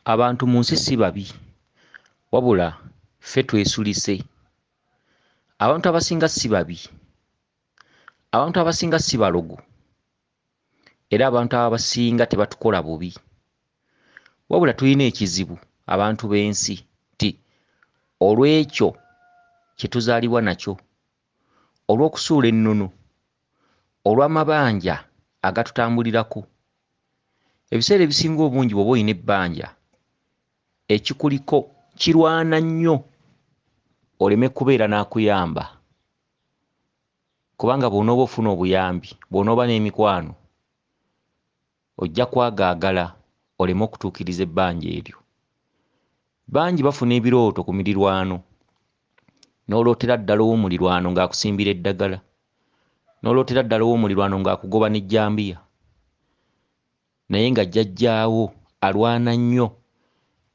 Abantu mu nsi si babi, wabula ffe twesulise. Abantu abasinga si babi, abantu abasinga si balogo, era abantu abasinga tebatukola bubi. Wabula tulina ekizibu abantu b'ensi nti olw'ekyo kye tuzaalibwa nakyo, olw'okusuula ennono, olw'amabanja agatutambulirako, ebiseera ebisinga obungi bw'oba oyina ebbanja ekikuliko kirwana nnyo oleme kubeera n'akuyamba, kubanga bw'onooba ofuna obuyambi, bw'onooba n'emikwano, ojja kwagaagala oleme okutuukiriza ebbanja eryo. Bangi bafuna ebirooto ku mirirwano, n'olootera ddala ow'omulirwano ng'akusimbira eddagala, n'olootera ddala ow'omulirwano ng'akugoba n'ejjambiya, naye nga jjajjaawo alwana nnyo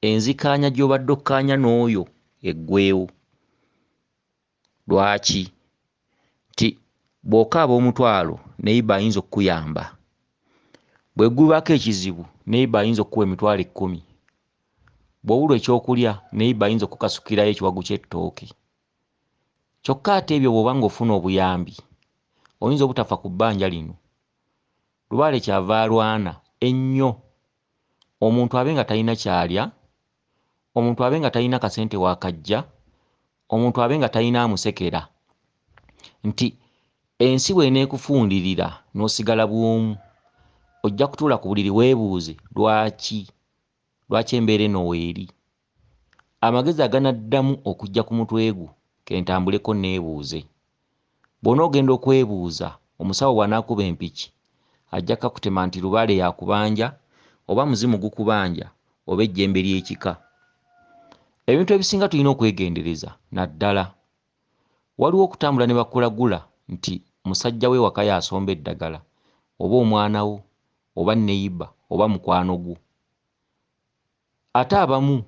enzikaanya gy'obadde okkaanya n'oyo eggweewo. Lwaki? Nti bw'okaaba omutwalo neiba ayinza okkuyamba, bwe gubaako ekizibu neiba ayinza okkuwa emitwalo 10, bw'obulwa ekyokulya neiba ayinza okkukasukirayo ekiwagu ky'ettooke. Kyokka ate ebyo bw'oba ng'ofuna obuyambi oyinza obutafa ku bbanja lino, lubaale kyava alwana ennyo omuntu abe nga talina kyalya, omuntu abe nga talina kasente waakajja, omuntu abe nga talina amusekera, nti ensi bw'eneekufundirira n'osigala bw'omu, ojja kutuula ku buliri weebuuze lwaki embeera eno weeri. Amagezi aganaddamu okujja ku mutwe gwo ke ntambuleko neebuuze. Bw'onoogenda okwebuuza, omusawo bw'anaakuba empiki ajja kakutema nti lubaale yakubanja, oba muzimu gukubanja, oba ejjembe ly'ekika. Ebintu ebisinga tulina okwegendereza naddala. Waliwo okutambula ne bakulagula nti musajja we waka y'asomba eddagala, oba omwana wo, oba neiba, oba mukwano gwo. Ate abamu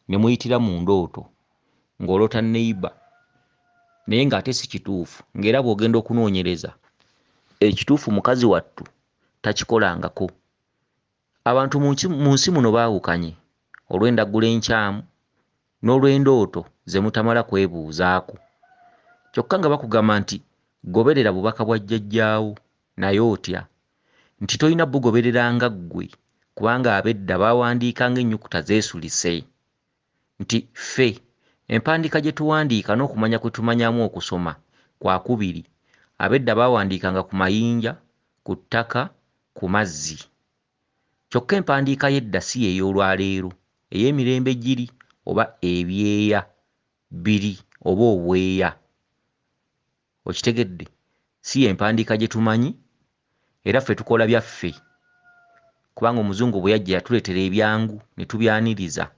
ne muyitira mu ndooto ng'oloota neiba, naye ng'ate si kituufu, ng'era bw'ogenda okunoonyereza ekituufu mukazi wattu takikolangako. Abantu mu nsi muno baawukanye olw'endaggulo enkyamu n'olw'endooto ze mutamala kwebuuzaako. Kyokka nga bakugamba nti goberera bubaka bwa jjajjaawo, naye otya nti tolina bugoberera nga ggwe, kubanga ab'edda baawandiikanga ennyukuta zeesulise. Nti ffe empandiika gye tuwandiika n'okumanya kwe tumanyamu okusoma kwakubiri. Ab'edda baawandiikanga ku mayinja, ku ttaka, ku mazzi. Kyokka empandiika y'edda si y'ey'olwaleero, ey'emirembe giri oba ebyeya biri oba obweya. Okitegedde? Si y'empandiika gye tumanyi, era ffe tukola byaffe, kubanga omuzungu bwe yajja yatuleetera ebyangu ne tubyaniriza,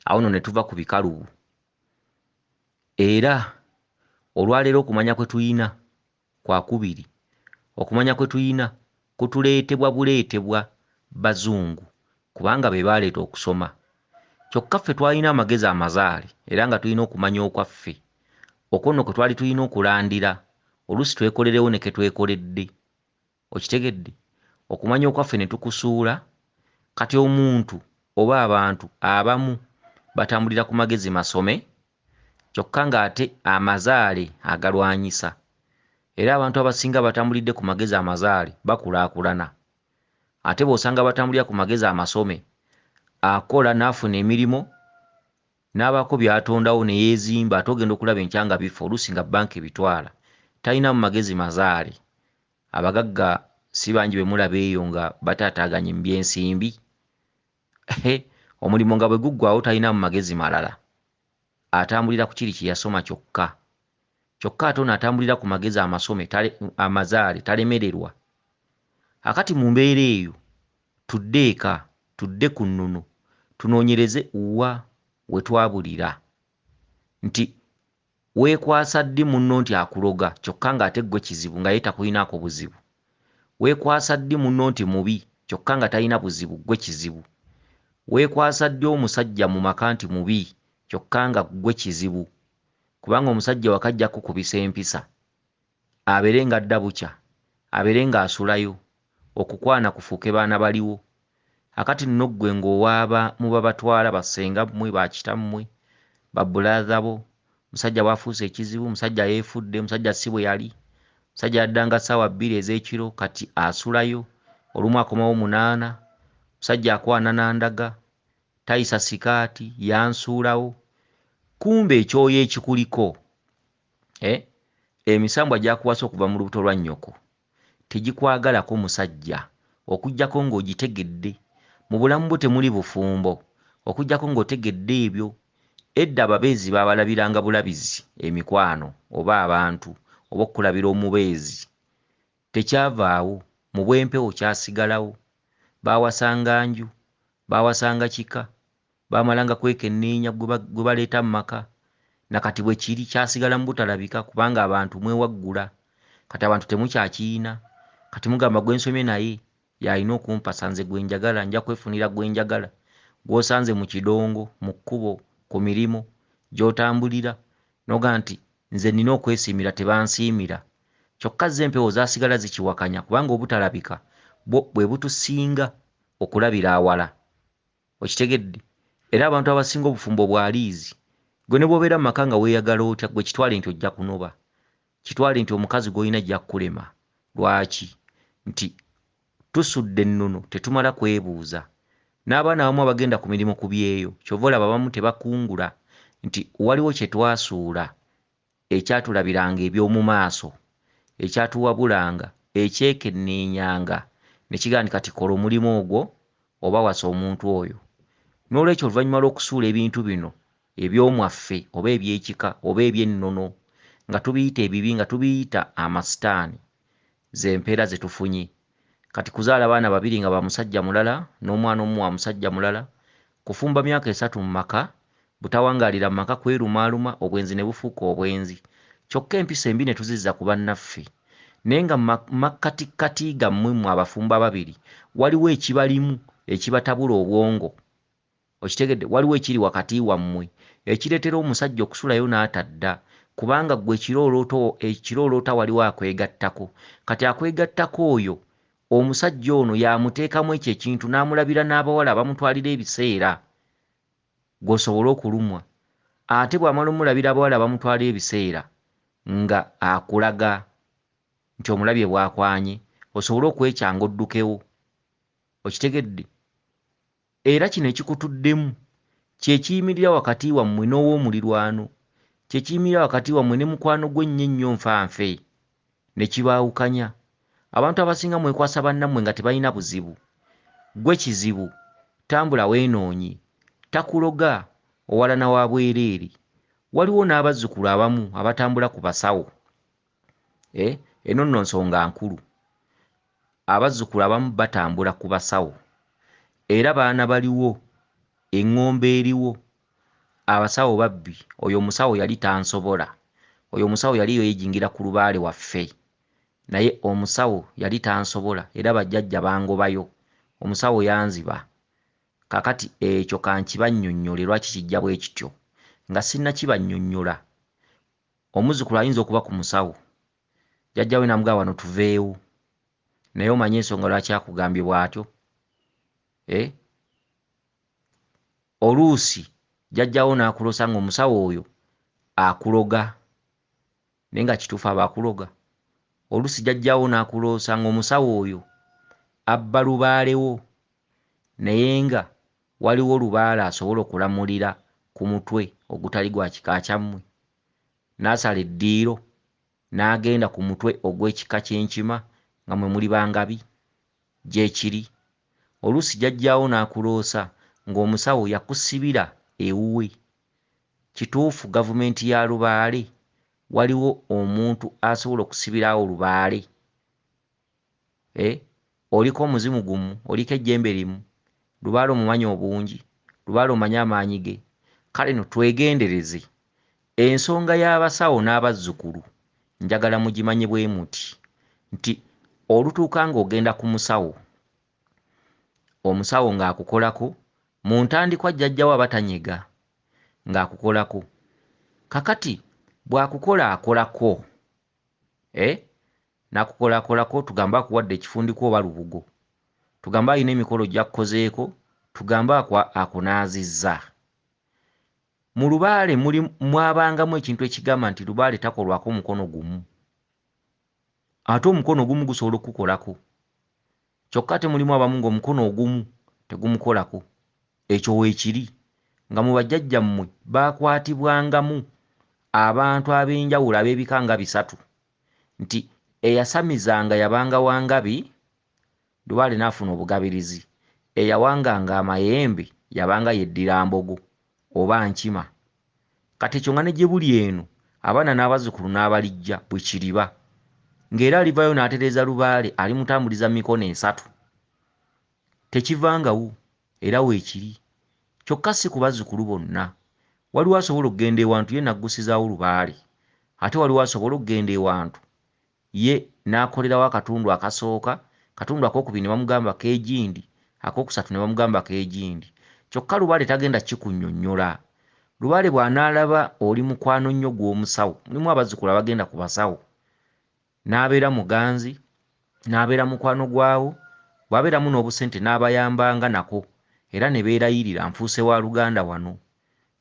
awo nno ne tuva ku bikalubu. Era olwaleero okumanya kwe tuyina kwakubiri. Okumanya kwe tuyina kutuleetebwa buleetebwa Bazungu, kubanga be baaleeta okusoma. Kyokka ffe twalina amagezi amazaale era nga tulina okumanya okwaffe. Okwo nno kwe twali tulina okulandira, oluusi twekolerewo ne ke twekoledde. Okitegedde? Okumanya okwaffe ne tukusuula. Kati omuntu oba abantu abamu batambulira ku magezi masome, kyokka ng'ate amazaale agalwanyisa. Era abantu abasinga batambulidde ku magezi amazaale bakulaakulana. Ate bw'osanga batambulira ku magezi amasome, akola n'afuna emirimu, n'abaako by'atondawo ne yeezimba, ate ogenda okulaba enkya nga bifa, oluusi nga bbanka ebitwala. Talina mu magezi mazaale. Abagagga si bangi be mulaba eyo nga bataataaganye mu by'ensimbi. Omulimu nga bwe guggwaawo talina mu magezi malala, atambulira ku kiri kye yasoma kyokka. Kyokka ate ono atambulira ku magezi amazaale talemererwa. Akati mu mbeera eyo tudde eka, tudde ku nnono, tunoonyereze wa we twabulira. Nti weekwasa ddi munno nti akuloga kyokka ng'ate ggwe kizibu nga ye takulinaako buzibu. Weekwasa ddi munno nti mubi kyokka nga talina buzibu, ggwe kizibu. Weekwasa ddi omusajja mu maka nti mubi kyokka nga ggwe kizibu, kubanga omusajja wakajja kukubisa empisa, abeere ng'adda bukya, abeere ng'asulayo, okukwana kufuuke baana baliwo. akati nno ggwe ng'owaaba muba batwala basenga mmwe bakitammwe babbulaza bo musajja bwafuuse ekizibu musajja yeefudde musajja si bwe yali musajja yaddanga ssaawa 2 ez'ekiro kati asulayo olumu akomawo 8 musajja akwanana ndaga tayisa sikaati yansuulawo kumbe ekyoyo ekikuliko emisambwa gyakuwasa okuva mu lubuto lwa nnyoko tegikwagalako musajja okuggyako ng'ogitegedde mu bulamu bwo temuli bufumbo okuggyako ng'otegedde ebyo edda ababeezi baabalabiranga bulabizi emikwano oba abantu oba okkulabira omubeezi tekyavaawo mu bwempewo kyasigalawo baawasanga nju baawasanga kika baamalanga kwekenneenya gwe baleeta mu maka nakati bwe kiri kyasigala mu butalabika kubanga abantu mwewaggula kati abantu temukyakiyina kati mugamba gwe nsomye naye y'alina okumpasa nze gwe njagala nja kwefunira gwe njagala gw'osanze mu kidongo mu kkubo ku mirimu gy'otambulira noga nti nze nnina okwesiimira tebansiimira kyokka ze empewo zaasigala zikiwakanya kubanga obutalabika bwe butusinga okulabira awala okitegedde era abantu abasinga obufumbo bwaliizi gwe ne bw'obeera mu maka nga weeyagala otya gwe kitwale nti ojja kunoba kitwale nti omukazi gw'olina ajja kukulema lwaki nti tusudde ennono tetumala kwebuuza n'abaana abamu abagenda ku mirimu ku byeyo kyova olaba abamu tebakungula nti waliwo kye twasuula ekyatulabiranga eby'omu maaso ekyatuwabulanga ekyekenneenyanga ne kigaa nti kati kola omulimu ogwo oba wasa omuntu oyo n'olwekyo oluvannyuma lw'okusuula ebintu bino ebyomwaffe oba ebyekika oba eby'ennono nga tubiyita ebibi nga tubiyita amasitaani ze mpeera ze tufunye kati kuzaala abaana 2 nga ba musajja mulala n'omwana omu wa musajja mulala kufumba myaka 3 mu maka butawangaalira mu maka kwerumaaluma obwenzi ne bufuuka obwenzi kyokka empisa embi ne tuzizza ku bannaffe naye nga makkatikkati gammwe mmwe abafumbo 2 waliwo ekibalimu ekibatabula obwongo okitegedde waliwo ekiri wakati wammwe ekireetera omusajja okusulayo n'atadda kubanga ggwe ekirooloota waliwo akwegattako kati akwegattako oyo omusajja ono yamuteekamu ekyo ekintu n'amulabira n'abawala abamutwalira ebiseera gw'osobole okulumwa ate bw'amala omulabira abawala abamutwalira ebiseera nga akulaga nti omulabye bw'akwanye osobole okwekyanga oddukewo okitegedde era kino ekikutuddemu kye kiyimirira wakati wammwe n'owoomulirwano kye kiyimirira wakati wammwe ne mukwano gwe ennyo nfanfe ne kibaawukanya abantu abasinga mwekwasa bannammwe nga tebalina buzibu gwe kizibu tambula weenoonye takuloga owalana wa bwereere waliwo n'abazzukulu abamu abatambula ku basawo eno nno nsonga nkulu abazzukulu abamu batambula ku basawo era baana baliwo eŋŋombe eriwo abasawo babbi oyo omusawo yali tansobola oyo omusawo yali yeeyingira ku lubaale waffe naye omusawo yali tansobola era bajjajja bangobayo omusawo yanziba kakati ekyo kankibannyonnyole lwaki kijja bwe kityo nga sinnakibannyonnyola omuzzukulu ayinza okuba ku musawo jjajja we namugamba wano tuveewo naye omanye ensonga lwaki akugambye bw'atyo oluusi jjajjawo n'akulosa ng'omusawo oyo akuloga naye nga kituufu aba akuloga oluusi jjajjawo n'akuloosa ng'omusawo oyo abba lubaalewo naye nga waliwo lubaale asobola okulamulira ku mutwe ogutali gwa kika kyammwe n'asala eddiiro n'agenda ku mutwe ogw'ekika ky'enkima nga mwe muli bangabi gy'ekiri oluusi jjajjaawo n'akuloosa ng'omusawo yakusibira ewuwe kituufu gavumenti ya lubaale waliwo omuntu asobola okusibirawo lubaale oliko omuzimu gumu oliko ejjembe limu lubaale omumanyi obungi lubaale omanyi amaanyi ge kale no twegendereze ensonga y'abasawo n'abazzukulu njagala mugimanye bwe muti nti olutuuka ng'ogenda ku musawo omusawo ng'akukolako mu ntandikwa jjajjawo abatanyega ng'akukolako kakati bw'akukola akolako n'akukolakolako tugamba akuwadde ekifundiko oba lubugo tugamba alina emikolo gy'akozeeko, tugamba akunaazizza. Mu lubaale mwabangamu ekintu ekigamba nti lubaale takolwako mukono gumu. Ate omukono ogumu gusobola okukolako. Kyokka ate mulimu abamu ng'omukono ogumu tegumukolako. Ekyo weekiri nga mu bajjajjammwe baakwatibwangamu abantu ab'enjawulo ab'ebika nga 3 nti eyasamizanga yabanga Wangabi, lubaale n'afuna obugabirizi. Eyawanganga amayembe yabanga yeddira Mbogo oba Nkima. Kati ekyo nga ne gye buli eno abaana n'abazzukulu n'abalijja bwe kiriba. Ng'era alivayo n'atereeza lubaale alimutambuliza mikono 3. Tekivangawo era weekiri. Kyokka si ku bazzukulu bonna. Waliwo asobola okugenda ewantu ye naggusizaawo lubaale. Ate waliwo asobola okugenda ewantu ye n'akolerawo akatundu akasooka, katundu akokubiri ne bamugamba keegindi, akokusatu ne bamugamba keegindi. Kyokka lubaale tagenda kikunnyonnyola. Lubaale bw'anaalaba oli mukwano nnyo gw'omusawo, mulimu abazzukulu abagenda ku basawo, n'abeera muganzi, n'abeera mukwano gwawo, bw'abeeramu n'obusente n'abayambanga nako, era ne beerayirira nfuuse wa Luganda wano.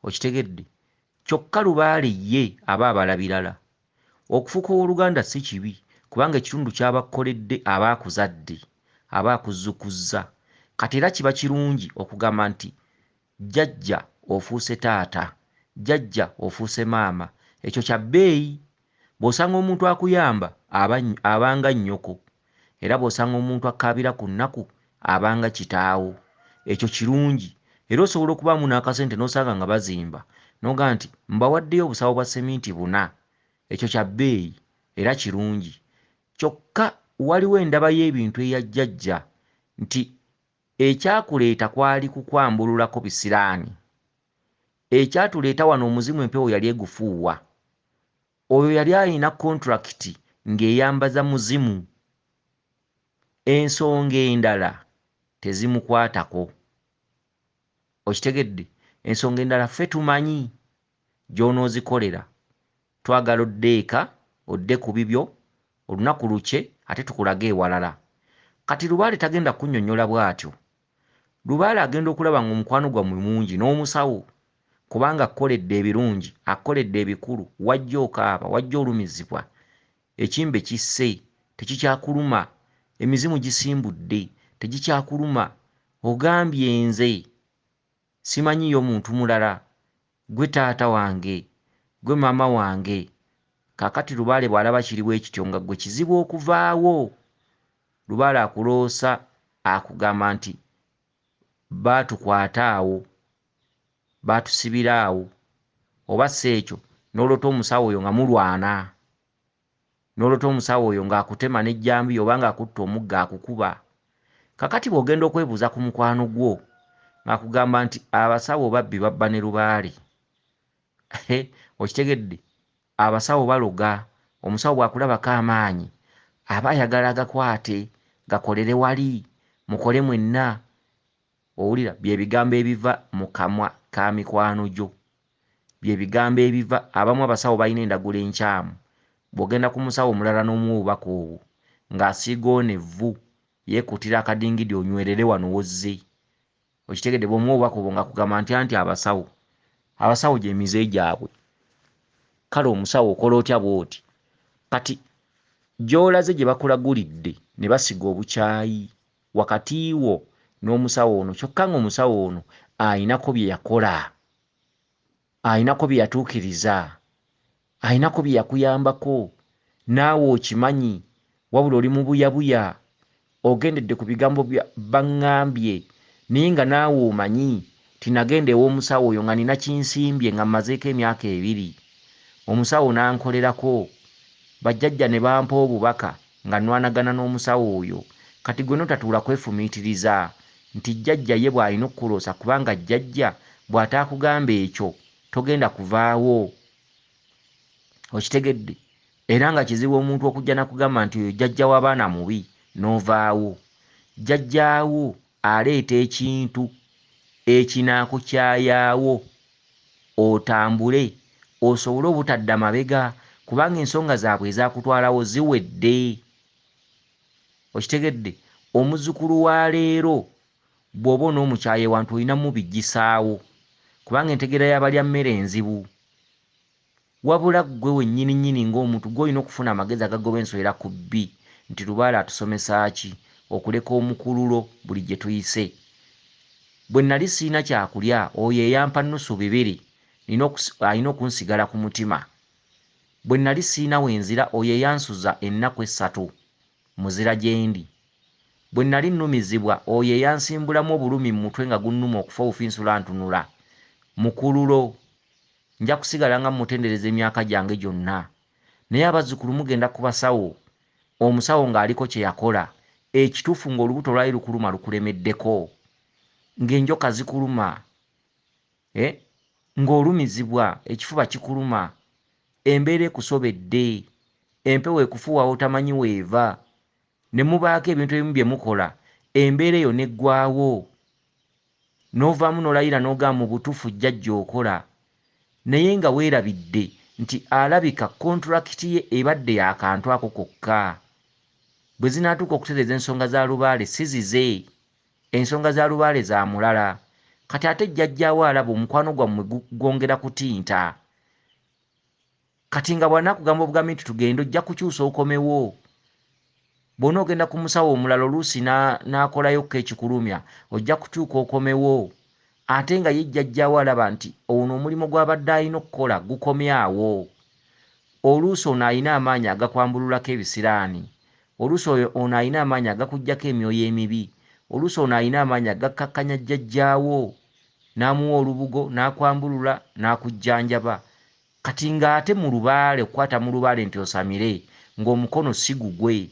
Okitegedde? Kyokka lubaale ye aba abala birala. Okufuuka owooluganda si kibi, kubanga ekitundu ky'abakkoledde aba akuzadde, aba akuzzukuzza. Kati era kiba kirungi okugamba nti jjajja ofuuse taata, jjajja ofuuse maama. Ekyo kya bbeeyi. Bw'osanga omuntu akuyamba abanga nnyoko, era bw'osanga omuntu akaabira ku nnaku abanga kitaawo. Ekyo kirungi. Era osobola okubaamu n'akasente n'osanga nga bazimba n'ogamba nti mbawaddeyo obusawo bwa seminti 4. Ekyo kya bbeeyi era kirungi. Kyokka waliwo endaba y'ebintu eya jjajja nti ekyakuleeta kwali kukwambululako bisiraani. Ekyatuleeta wano omuzimu empewo yali egufuuwa. Oyo yali alina kontrakiti ng'eyambaza muzimu. Ensonga endala tezimukwatako. Okitegedde? Ensonga endala ffe tumanyi gy'onoozikolera. Twagala odde eka, odde ku bibyo, olunaku lukye ate tukulage ewalala. Kati lubaale tagenda kunnyonnyola bw'atyo. Lubaale agenda okulaba ng'omukwano gwammwe mungi n'omusawo, kubanga akkoledde ebirungi, akkoledde ebikulu, wajja okaaba, wajja olumizibwa. Ekimbe kisse, tekikyakuluma. Emizimu gisimbudde, tegikyakuluma. Ogambye nze simanyiyo muntu mulala, gwe taata wange, gwe maama wange. Kaakati lubaale bw'alaba kiri bwe kityo nga gwe kizibu okuvaawo. Lubaale akuloosa akugamba nti baatukwata awo, baatusibira awo. Oba si ekyo n'olota omusawo oyo nga mulwana, n'olota omusawo oyo ng'akutema n'ejjambiya oba ng'akutta omugga akukuba. Kakati bw'ogenda okwebuuza ku mukwano gwo ng'akugamba nti abasawo babbi babba ne lubaale. Okitegedde? Abasawo baloga. Omusawo bw'akulabako amaanyi aba ayagala agakwate, gakolere wali, mukole mwenna. Owulira? Bye bigambo ebiva mu kamwa ka mikwano gyo. Bye bigambo ebiva. Abamu abasawo balina endagula enkyamu. Bw'ogenda ku musawo omulala n'omuwa obubaka obwo ng'asiigawo n'evvu, yeekuutira akadingidi onywerere wano wozze. Okitegedde? Bw'omuwa obubaka obwo ng'akugamba nti abasawo gy'emize gyabwe. Kale omusawo okola otya bw'oti? Kati gy'olaze gye bakulagulidde ne basiga obukyayi wakati wo n'omusawo ono, kyokka ng'omusawo ono ayinako bye yakola, ayinako bye yatuukiriza, ayinako bye yakuyambako, naawe okimanyi, wabula oli mu buyabuya, ogendedde ku bigambo bya baŋŋambye, naye nga naawe omanyi tinagenda ew'omusawo oyo nga nina kinsimbye nga mmazeeko emyaka 2. Omusawo n'ankolerako, bajjajja ne bampa obubaka nga nnwanagana n'omusawo oyo. Kati gwe n'otatuula kwefumiitiriza nti jjajja ye bw'alina okukuloosa, kubanga jjajja bw'ataakugamba ekyo togenda kuvaawo. Okitegedde? Era nga kizibu omuntu okujja nakugamba nti oyo jjajja w'abaana mubi n'ovaawo. Jjajjaawo aleeta ekintu ekinaakukyayaawo otambule osobole obutadda mabega, kubanga ensonga zaabwe ezaakutwalawo ziwedde. Okitegedde? omuzukulu wa leero bw'oba n'omukyaye wantu olinamu bijjisaawo kubanga entegeera y'abalya mmere enzibu. Wabula ggwe wennyini nnyini ng'omuntu gw'olina okufuna amagezi agagoba enswera ku bbi nti Lubaale atusomesa ki okuleka omukululo buli gye tuyise. Bwe nnali siina kyakulya oyo eyampa nnusu bibiri alina okunsigala ku mutima. Bwe nnali siina wenzira oyo eyansuza ennaku 3 muzira gye ndi. Bwe nnali nnumizibwa oyo eyansimbulamu obulumi mu mutwe nga gunnuma okufa obufinsula ntunula. Mukululo nja kusigala nga mutendereza emyaka gyange gyonna. Naye abazzukulu mugenda ku basawo, omusawo ng'aliko kye yakola, ekituufu ng'olubuto lwali lukuluma lukulemeddeko, ng'enjoka zikuluma, ng'olumizibwa ekifuba kikuluma, embeera ekusobedde, empewo ekufuuwa otamanyi weeva, ne mubaako ebintu ebimu bye mukola, embeera eyo neggwaawo, n'ovaamu n'olayira n'ogamba mu butuufu jjajja okola, naye nga weerabidde nti alabika kontulakiti ye ebadde y'akantu ako kokka. Bwe zinaatuuka okutereeza ensonga za Lubaale si zize, ensonga za Lubaale za mulala. Kati ate jjajjaawo alaba omukwano gwammwe gwongera kutinta. Kati nga bw'anaakugamba obugambi nti tugende ojja kukyusa okomewo. Bw'onoogenda ku musawo omulala oluusi n'akolayokko ekikulumya ojja kutuuka okomewo. Ate nga ye jjajjaawo alaba nti ono omulimu gw'abadde alina okukola gukomyawo. Oluusi ono alina amaanyi agakwambululako ebisiraani. Oluusi ono alina amaanyi agakuggyako emyoyo emibi. Oluusi ono alina amaanyi agakkakkanya jjajjaawo n'amuwa olubugo n'akwambulula n'akujjanjaba. Kati ng'ate mu Lubaale okukwata mu Lubaale nti osamire ng'omukono si gugwe.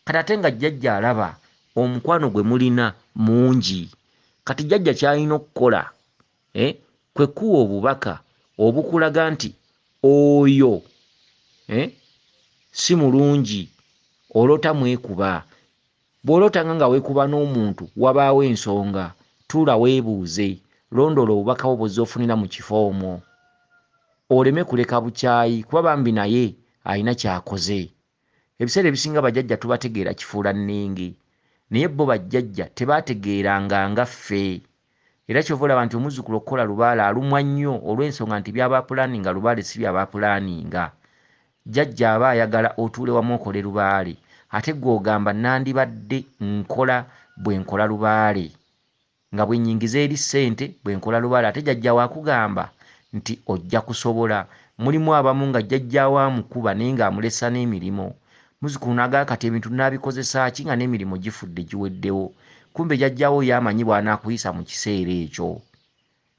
Kati ate nga jjajja alaba omukwano gwe mulina mungi. Kati jjajja ky'alina okukola kwe kuwa obubaka obukulaga nti oyo si mulungi, olota mwekuba. Bw'olotanga nga weekuba n'omuntu wabaawo ensonga, tuula weebuuze, londoola obubaka bwo bw'ozza ofunira mu kifo omwo. Oleme kuleka bukyayi kuba bambi naye alina ky'akoze. Ebiseera ebisinga bajjajja tubategeera kifuula nnenge, naye bo bajjajja tebaategeeranga nga ffe. Era kyova olaba nti omuzzukulu okukola Lubaale alumwa nnyo olw'ensonga nti by'abapulaaninga Lubaale si by'abapulaaninga. Jjajja aba ayagala otuule wamu okole Lubaale, ate gw'ogamba nandibadde nkola bwe nkola Lubaale, nga bwe nnyingiza eri ssente bwe nkola Lubaale, ate jjajjaawo akugamba nti ojja kusobola. Mulimu abamu nga jjajjaawo amukuba naye ng'amulesa n'emirimu. Muzzukulu n'agamba kati ebintu naabikozesa ki nga n'emirimu gifudde giweddewo. Kumbe jjajjaawo yamanyi bw'anaakuyisa mu kiseera ekyo.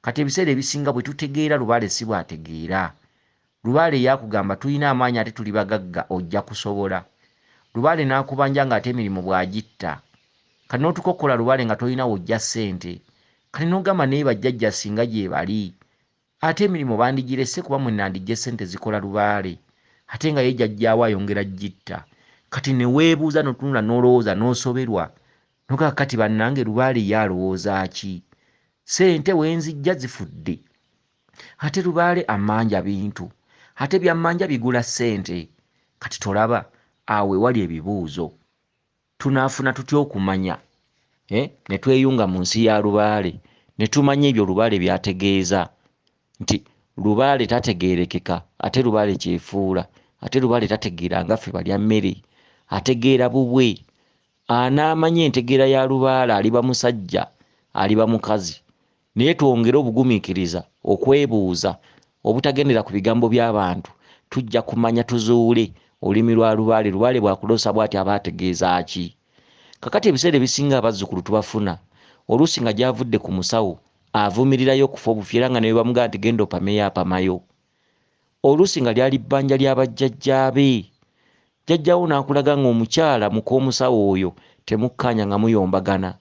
Kati ebiseera ebisinga bwe tutegeera Lubaale si bw'ategeera. Lubaale yakugamba tulina amaanyi ate tuli bagagga ojja kusobola. Lubaale n'akubanja ng'ate emirimu bw'agitta. Kati n'otukokkola Lubaale nga tolina wojja ssente. Kati n'ogamba naye bajjajja singa gye bali, ate emirimu bandigirese kuba mwe nandigye ssente zikola Lubaale. Ate nga ye jjajjaawo ayongera gitta. Kati ne weebuuza n'otunula n'olowooza n'osoberwa. Nogamba kati bannange Lubaale ye alowooza ki? Ssente wenzijja zifudde. Ate Lubaale ammanja bintu. Ate byammanja bigula ssente. Kati tolaba awo ewali ebibuuzo. Tunaafuna tutya okumanya ne tweyunga mu nsi ya Lubaale ne tumanya ebyo Lubaale byategeeza nti Lubaale tategeerekeka, ate Lubaale kyefuula, ate Lubaale tategeera nga ffe balya mmere, ategeera bubwe. Anaamanya entegeera ya Lubaale aliba musajja, aliba mukazi. Naye twongere obugumiikiriza, okwebuuza, obutagendera ku bigambo by'abantu, tujja kumanya tuzuule olulimi lwa Lubaale. Lubaale bwakuloosa bw'ati aba ategeeza ki? Kakati ebiseera ebisinga abazzukulu tubafuna oluusi nga gy'avudde ku musawo avumirirayo okufa obufi era nga ne bamugamba nti genda opameyo apamayo. Oluusi nga lyali bbanja ly'abajjajjaabe, jjajjaawo n'akulaga ng'omukyala muk'omusawo oyo temukkaanya nga muyombagana.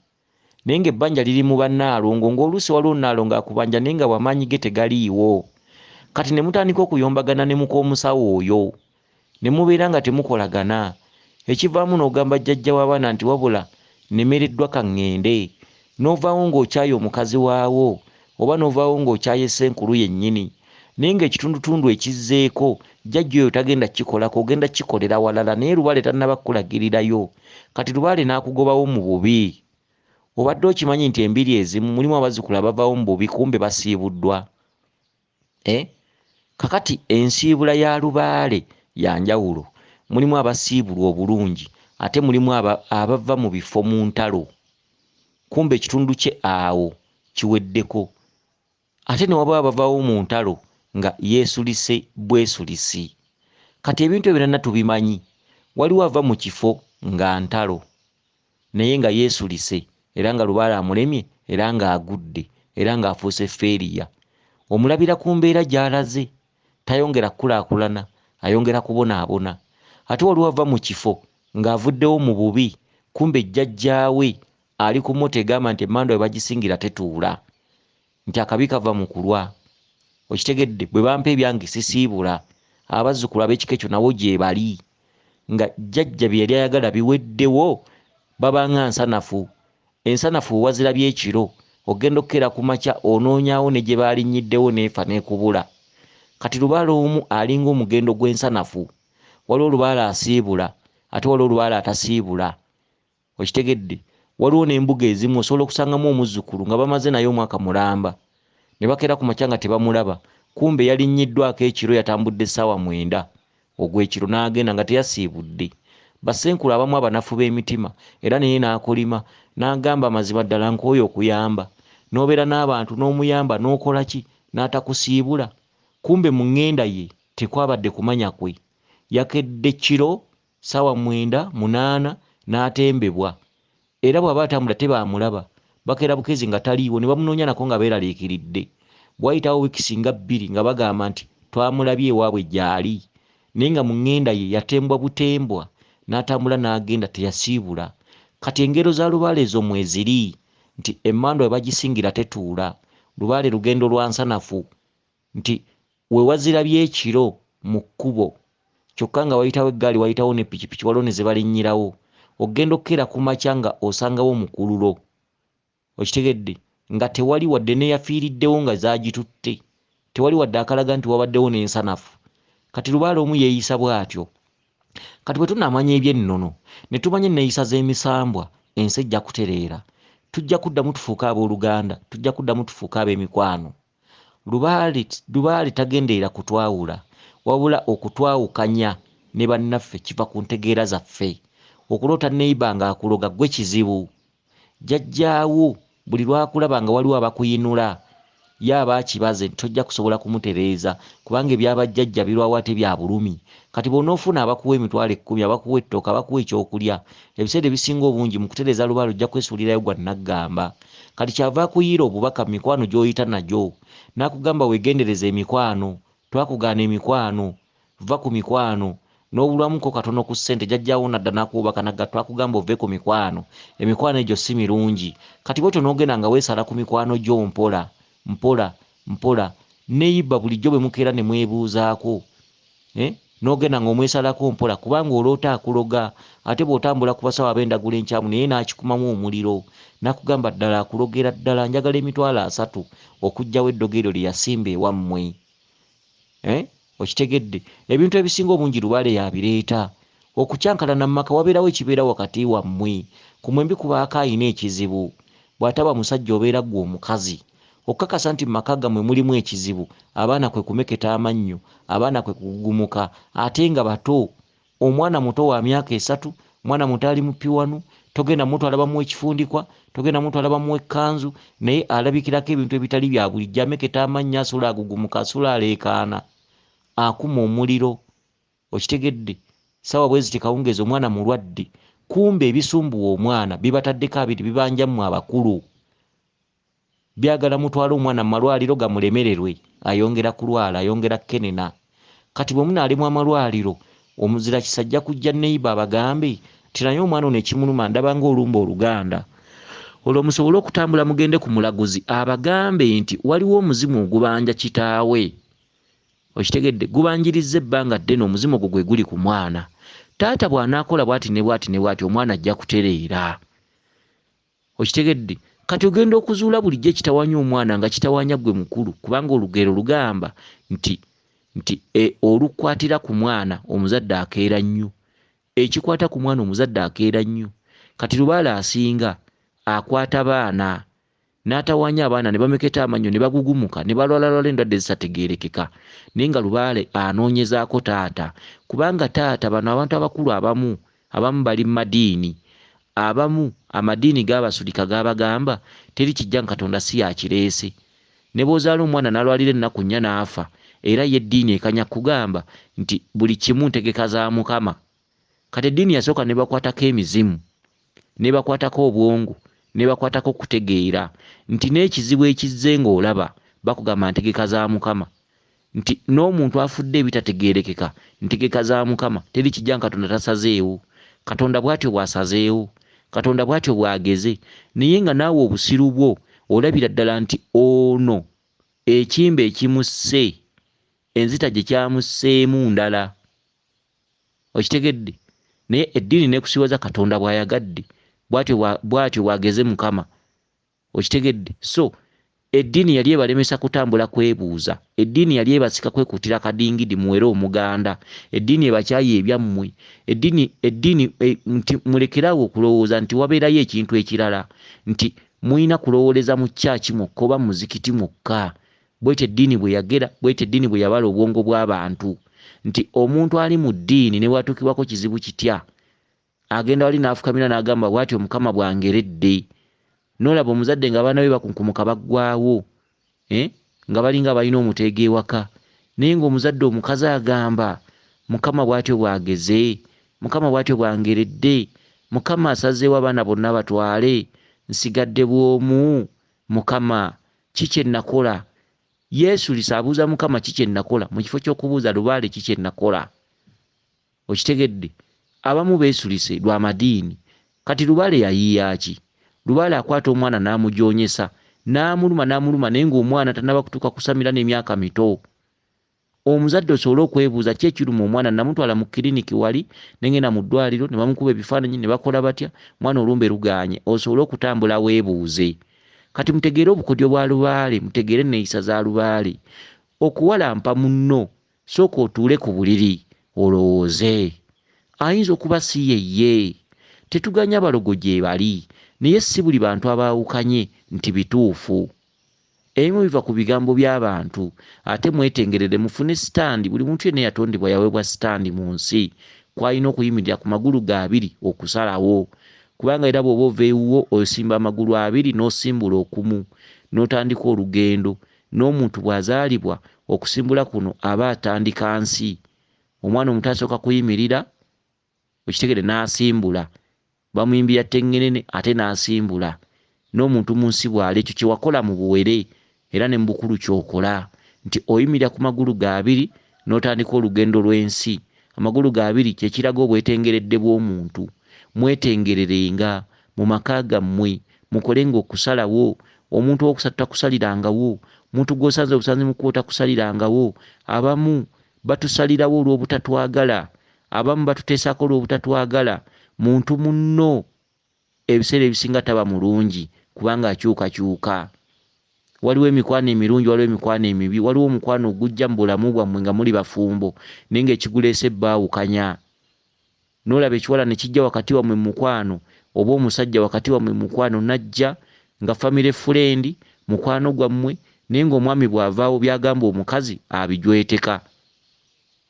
Naye ng'ebbanja liri mu bannaalongo, ng'oluusi waliwo nnaalongo akubanja naye nga bw'amaanyi ge tegaliiwo. Kati ne mutandika okuyombagana ne muk'omusawo oyo, ne mubeera nga temukolagana. Ekivaamu n'ogamba jjajja w'abaana nti wabula nemereddwa ka ŋŋende, n'ovaawo ng'okyaye omukazi waawo oba n'ovaawo ng'okyaye ssenkulu yennyini. Naye ng'ekitundutundu ekizzeeko jjajja oyo tagenda kikolako, ogenda kikolera walala, naye lubaale tannaba kulagirirayo. Kati lubaale n'akugobawo mu bubi. Obadde okimanyi nti embiri ezimu mulimu abazzukulu abavawo mu bubi kumbe basiibuddwa. Kakati ensiibula ya lubaale ya njawulo. Mulimu abasiibulwa obulungi ate mulimu abava mu bifo mu ntalo. Kumbe ekitundu kye awo kiweddeko. Ate ne waba abavawo mu ntalo nga yeesulise bwesulisi. Kati ebintu ebirala tubimanyi. Waliwo ava mu kifo nga ntalo naye nga yeesulise era nga lubaale amulemye era nga agudde era nga afuuse feeriya. Omulabira ku mbeera gy'alaze tayongera kukulaakulana, ayongera kubonaabona. Ate waliwo ava mu kifo ng'avuddewo mu bubi, kumbe jjajjaawe ali ku moto egamba nti emmandwa bwe bagisingira tetuula, nti akabi kava mu kulwa. Okitegedde? Bwe bampa ebyange sisiibula. Abazzukulu ab'ekika ekyo nabo gye bali, nga jjajja bye yali ayagala biweddewo, babanga nsanafu. Ensanafu wazirabye ekiro, ogenda okkeera ku makya onoonyaawo ne gye baalinnyiddeo neefa n'ekubula. Kati lubaale omu alinga omugendo gw'ensanafu. Waliwo olubaale asiibula ate waliwo olubaale atasiibula. Okitegedde? Waliwo n'embuga ezimu osobola okusangamu omuzzukulu nga bamaze naye omwaka mulamba ne bakeera ku makya nga tebamulaba, kumbe yalinnyiddwako ekiro, yatambudde essaawa 9 ogw'ekiro n'agenda nga teyasiibudde. Bassenkulu abamu abanafu b'emitima era naye n'akolima n'agamba mazima ddala nkooye okuyamba, n'obeera n'abantu n'omuyamba n'okola ki n'atakusiibula. Kumbe mu ŋŋenda ye tekwabadde kumanya kwe. Yakedde kiro ssaawa 9, 8 n'atembebwa. Era bw'aba atambula tebaamulaba, bakeera bukezi nga taliiwo ne bamunoonya nako nga beeraliikiridde. Bwayitawo wiikisi nga 2 nga bagamba nti twamulabye ewaabwe gy'ali, naye nga mu ŋŋenda ye yatembwa butembwa n'atambula n'agenda teyasiibula. Kati engero za lubaale ezo mweziri nti emmandwa bwe bagisingira tetuula, lubaale lugendo lwa nsanafu, nti we wazirabye ekiro mu kkubo kyokka nga wayitawo eggaali, wayitawo ne pikipiki, waliwo ne ze balinnyirawo, ogenda okkeera ku makya nga osangawo mukululo. Okitegedde? Nga tewali wadde neyafiiriddewo nga zaagitutte, tewali wadde akalaga nti wabaddewo n'ensanafu. Kati lubaale omu yeeyisa bw'atyo. Kati bwe tunaamanya eby'ennono ne tumanya enneeyisa z'emisambwa, ensi ejja kutereera. Tujja kuddamu tufuuka abooluganda, tujja kuddamu tufuuka ab'emikwano. Lubaale tagenderera kutwawula, wabula okutwawukanya ne bannaffe kiva ku ntegeera zaffe. Okuloota neiba nga akuloga gwe kizibu. Jjajjaawo buli lwakulaba nga waliwo abakuyinula, yaaba akibaze tojja kusobola kumutereeza kubanga ebyabajjajja birwawo ate bya bulumi. Kati bw'onoofuna abakuwa emitwalo 10, abakuwa ettooka, abakuwa ekyokulya, ebiseera ebisinga obungi mu kutereeza lubaale ojja kwesuulirayo gwa naggamba. Kati kyava akuyiira obubaka mu mikwano gy'oyita nagyo, n'akugamba weegendereza emikwano, twakugaana emikwano, va ku mikwano, n'obulwamuko katono ku ssente, jjajjaawo nadda n'akubaka nagga twakugamba ove ku mikwano, emikwano egyo si mirungi. Kati bwetyo n'ogenda nga weesala ku mikwano gyo mpola mpola, neyiba bulijjo bwe mukeera ne mwebuuzaako, n'ogenda ng'omwesalako mpola kubanga oloota akuloga. Ate bw'otambula ku basawo ab'endagula enkyamu naye n'akikumamu omuliro, n'akugamba ddala akulogera ddala njagala emitwalo 3 okuggyawo eddogero lye yasimba ewammwe. Okitegedde? Ebintu ebisinga obungi lubaale yabireeta. Okukyankalana mu maka wabeerawo ekibeera wakati wammwe, ku mwembi kubaako ayina ekizibu. Bw'ataba musajja obeera ggwe omukazi. Okukakasa nti mu maka gammwe mulimu ekizibu, abaana kwe kumeketa amannyo, abaana kwe kugumuka, ate nga bato. Omwana muto wa myaka 3, mwana muto ali mu piwanu, togenda mutwala bamuwa ekifundikwa, togenda mutwala bamuwa ekkanzu, naye alabikirako ebintu ebitali bya bulijjo, ameketa amannyo, asula agugumuka, asula aleekaana, akuma omuliro. Okitegedde? Sawa bwe ziti kawungeezi omwana mulwadde, kumbe ebisumbuwa omwana bibataddeko abiri bibanjammwe abakulu. Byagala mutwala omwana mu malwaliro gamulemererwe, ayongera kulwala, ayongera kenena. Kati bwe munaalemu amalwaliro, omuzira kisajja kujja neiba abagambe ti naye omwana ono ekimuluma ndaba ng'olumba oluganda. Olwo musobole okutambula mugende ku mulaguzi abagambe nti waliwo omuzimu ogubanja kitaawe. Okitegedde? Gubanjirizza ebbanga ddene, omuzimu ogwo gwe guli ku mwana. Taata bw'anaakola bw'ati ne bw'ati ne bw'ati, omwana ajja kutereera. Okitegedde? Kati ogenda okuzuula bulijjo ekitawanya omwana nga kitawanya gwe mukulu, kubanga olugero lugamba nti nti olukwatira ku mwana omuzadde akeera nnyo, ekikwata ku mwana omuzadde akeera nnyo. Kati Lubaale asinga akwata baana n'atawanya abaana ne bameketa amannyo ne bagugumuka ne balwalalwala endwadde ezitategeerekeka, naye nga Lubaale anoonyezaako taata, kubanga taata bano abantu abakulu abamu bali mu madiini, abamu amadiini gaabasulika gaabagamba teri kijja Katonda si yakireese. Ne bw'ozaala omwana n'alwalira ennaku nnya n'afa, era ye eddiini ekanya kugamba nti buli kimu ntegeka za Mukama. Kati eddiini yasooka ne bakwatako emizimu, ne bakwatako obwongo, ne bakwatako okutegeera nti n'ekizibu ekizze ng'olaba bakugamba ntegeka za Mukama, nti n'omuntu afudde ebitategeerekeka ntegeka za Mukama, teri kijja Katonda tasazeewo. Katonda bw'atyo bw'asazeewo, Katonda bw'atyo bw'ageze, naye nga naawe obusiru bwo olabira ddala nti ono ekimba ekimusse, enzita gye kyamusseemu ndala. Okitegedde? Naye eddiini n'ekusiwaza Katonda bw'ayagadde, bw'atyo bw'ageze Mukama. Okitegedde? So eddiini yali ebalemesa kutambula kwebuuza, eddiini yali ebasika kwekuutira kadingidi muwere omuganda, eddiini ebakyayi ebyammwe, eddiini nti mulekerawo okulowooza nti wabeerayo ekintu ekirala, nti muyina kulowooleza mu kyaki mwokka oba muzikiti mwokka. Bw'etyo eddiini bwe yagera, bw'etyo eddiini bwe yabala obwongo bw'abantu, nti omuntu ali mu ddiini ne bwatuukibwako kizibu kitya, agenda wali n'afukamira n'agamba bw'atyo Mukama bwangeredde. N'olaba omuzadde ng'abaana be bakunkumuka baggwaawo, nga balinga balina omuteega ewaka, naye ng'omuzadde omukazi agamba Mukama bw'atyo bwageze, Mukama bw'atyo bwangeredde, Mukama asazeewo abaana bonna batwale, nsigadde bw'omu, Mukama kiki nakola? Yesu lisaabuuza Mukama kiki nakola mu kifo ky'okubuuza Lubaale kiki nakola. Okitegedde? Abamu beesulise lwa madiini. Kati Lubaale yayiiya ki? Lubaale akwata omwana n'amujoonyesa, n'amuluma naye ng'omwana tannaba kutuuka kusamira n'emyaka mito. Omuzadde osobole okwebuuza ki ekiruma omwana, namutwala mu kiriniki wali, nengenda mu ddwaliro ne bamukuba ebifaananyi ne bakola batya, mwana olumbe lugaanye, osobole okutambula weebuuze. Kati mutegeere obukodyo bwa Lubaale, mutegeere enneeyisa za Lubaale. Okuwalampa munno, sooka otuule ku buliri olowooze. Ayinza okuba si yeye. Tetuganya balogo gye bali, naye si buli bantu abaawukanye nti bituufu. Ebimu biva ku bigambo by'abantu, ate mwetengerere mufune sitandi. Buli muntu yenna yatondebwa yaweebwa sitandi mu nsi, kwalina okuyimirira ku magulu ga abiri okusalawo, kubanga era bw'oba ova ewuwo osimba amagulu abiri n'osimbula okumu n'otandika olugendo. N'omuntu bw'azaalibwa okusimbula kuno aba atandika nsi. Omwana omuto asooka kuyimirira, okitegere, n'asimbula, bamuyimbira ttengenene ate n'asimbula. N'omuntu mu nsi bw'ali, ekyo kye wakola mu buwere era ne mu bukulu ky'okola, nti oyimirira ku magulu ga abiri n'otandika olugendo lw'ensi. Amagulu ga abiri kye kiraga obwetengeredde bw'omuntu. Mwetengererenga mu maka gammwe, mukolenga okusalawo. Omuntu owokusatu takusalirangawo, omuntu gw'osanze obusanzi mu kkubo takusalirangawo. Abamu batusalirawo olw'obutatwagala, abamu batuteesako olw'obutatwagala. Muntu munno ebiseera ebisinga taba mulungi kubanga akyukakyuka. Waliwo emikwano emirungi, waliwo emikwano emibi, waliwo omukwano ogujja mu bulamu bwammwe nga muli bafumbo naye ng'ekiguleese baawukanya. N'olaba ekiwala ne kijja wakati wammwe mu mukwano, oba omusajja wakati wammwe mu mukwano najja nga family friend mukwano gwammwe, naye ng'omwami bw'avaawo byagamba omukazi abijweteka.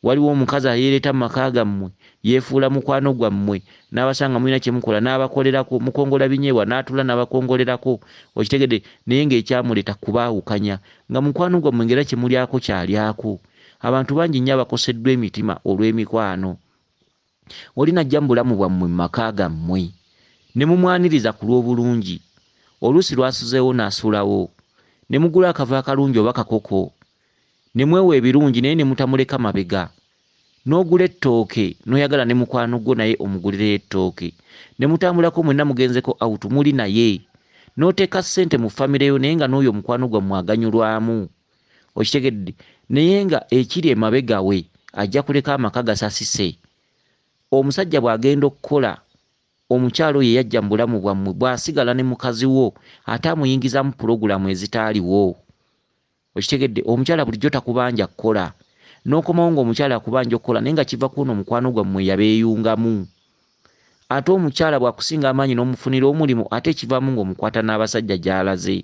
Waliwo omukazi ayeereeta mu maka gammwe yeefuula mukwano gwammwe, n'abasanga mulina kye mukola n'abakolerako, mukongola binyeebwa n'atula n'abakongolerako. Okitegedde? Naye ng'ekyamuleta kubaawukanya nga mukwano gwammwe ng'era kye mulyako kyalyako. Abantu bangi nnyo abakoseddwa emitima olw'emikwano. Oli najja mu bulamu bwammwe mu maka gammwe ne mumwaniriza ku lw'obulungi, oluusi lwasuzeewo n'asulawo, ne mugula akava akalungi oba kakoko, ne mwewa ebirungi naye ne mutamuleka mabega. N'ogula ettooke n'oyagala ne mukwano gwo naye omugulirayo ettooke, ne mutambulako mwenna mugenzeko awutu muli naye, n'oteeka ssente mu famireyo naye nga n'oyo omukwano gwammwe aganyulwamu. Okitegedde? Naye nga ekiri emabega we ajja kuleka amaka gasasise. Omusajja bw'agenda okukola, omukyalo oyo yajja mu bulamu bwammwe, bw'asigala ne mukazi wo ate amuyingiza mu pulogulamu ezitaaliwo. Okitegedde? Omukyala bulijjo takubanja kukola, n'okomawo ng'omukyala akubanja okukola naye nga kiva kuno mukwano gwammwe yabeeyungamu. Ate omukyala bw'akusinga amaanyi n'omufunira omulimu ate kivaamu ng'omukwata n'abasajja gy'alaze.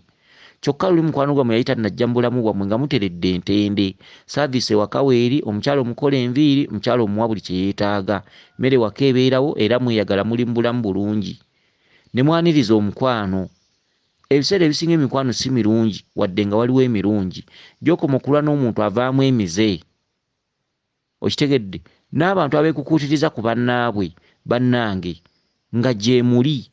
Kyokka luli mukwano gwammwe yali tannajja mu bulamu bwammwe nga muteredde entende. Saaviisi ewaka weeri, omukyala omukola enviiri, omukyala omuwa buli kye yeetaaga. Mmere waka ebeerawo era mweyagala muli mu bulamu bulungi. Ne mwaniriza omukwano. Ebiseera ebisinga emikwano si mirungi wadde nga waliwo emirungi. Gy'okoma okulwa n'omuntu avaamu emize. Okitegedde? N'abantu abeekukuutiriza ku bannaabwe, bannange, nga gye muli,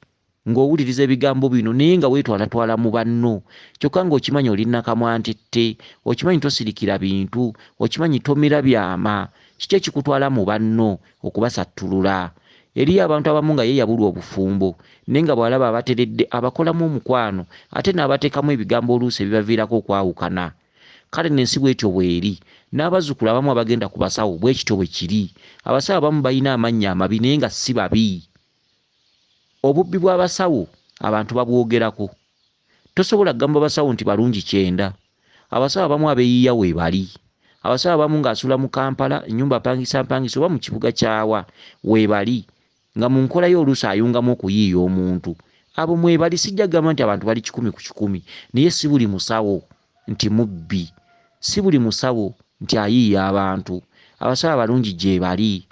ng'owuliriza ebigambo bino naye nga weetwalatwala mu banno. Kyokka ng'okimanyi oli nakamwantette, okimanyi tosirikira bintu, okimanyi tomira byama. Kiki ekikutwala mu banno okubasattulula? Eriyo abantu abamu nga ye yabulwa obufumbo naye nga bw'alaba abateredde abakolamu omukwano ate n'abateekamu ebigambo oluusi ebibaviirako okwawukana. Kale n'ensi bw'etyo bw'eri. N'abazzukulu abamu abagenda ku basawo bwe kityo bwe kiri. Abasawo abamu balina amannya amabi naye nga si babi. Obubbi bw'abasawo abantu babwogerako. Tosobola kugamba basawo nti balungi 9. Abasawo abamu abeeyiya weebali. Abasawo abamu ng'asula mu Kampala, ennyumba mpangisa oba mu kibuga kyawa weebali. Nga mu nkola yo oluusi ayungamu okuyiiya omuntu. Abo mwebali sijja kugamba nti abantu bali 100 ku 100 naye si buli musawo nti mubbi. Si buli musawo nti ayiiya abantu. Abasawo abalungi gye bali.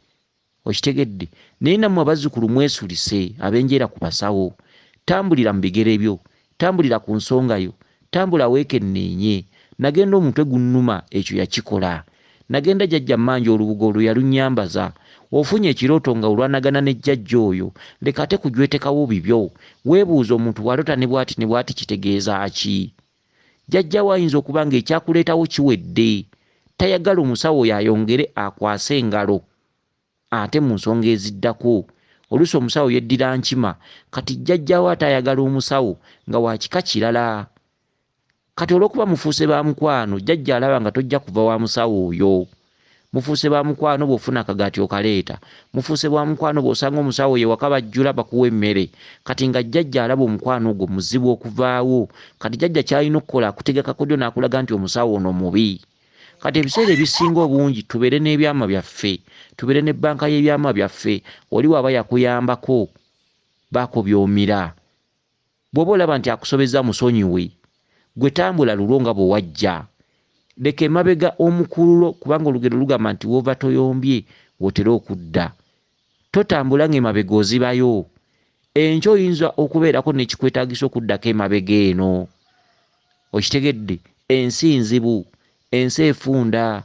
Okitegedde? Naye nammwe abazzukulu mwesulise abenjeera ku basawo. Tambulira mu bigere byo, tambulira ku nsonga yo, tambula weekenneenye. Nagenda omutwe gunnuma ekyo yakikola. Nagenda jjajja mmanja olubugo olwo yalunyambaza. Ofunye ekirooto nga olwanagana ne jjajja oyo, leka ate kujwetekawo bibyo. Weebuuza omuntu bw'alota ne bw'ati kitegeeza ki? Jjajjawo ayinza okuba nga ekyakuleetawo kiwedde. Tayagala omusawo oyo ayongere akwase engalo. Ate mu nsonga eziddako oluusi omusawo yeddira nkima kati jjajjawo atayagala omusawo nga wa kika kirala. Kati olw'okuba mufuuse ba mukwano jjajja alaba nga tojja kuva wa musawo oyo. Mufuuse ba mukwano bw'ofuna akagaati okaleeta. Mufuuse bwa mukwano bw'osanga omusawo ye waka bajjula bakuwa emmere. Kati nga jjajja alaba omukwano ogwo muzibu okuvaawo. Kati jjajja kyalina okukola akutega kakodyo n'akulaga nti omusawo ono mubi. Kati ebiseera ebisinga obungi tubeere n'ebyama byaffe, tubeere ne bbanka y'ebyama byaffe, oli waba yakuyambako baako byomira. Bw'oba olaba nti akusobeza musonyiwe, gwe tambula lulo nga bwe wajja. Leka emabega omukululo kubanga olugero lugamba nti woova toyombye wotera okudda. Totambula ng'emabega ozibayo. Enkya oyinza okubeerako n'ekikwetaagisa okuddako emabega eno. Okitegedde? Ensi nzibu. Ensi efunda.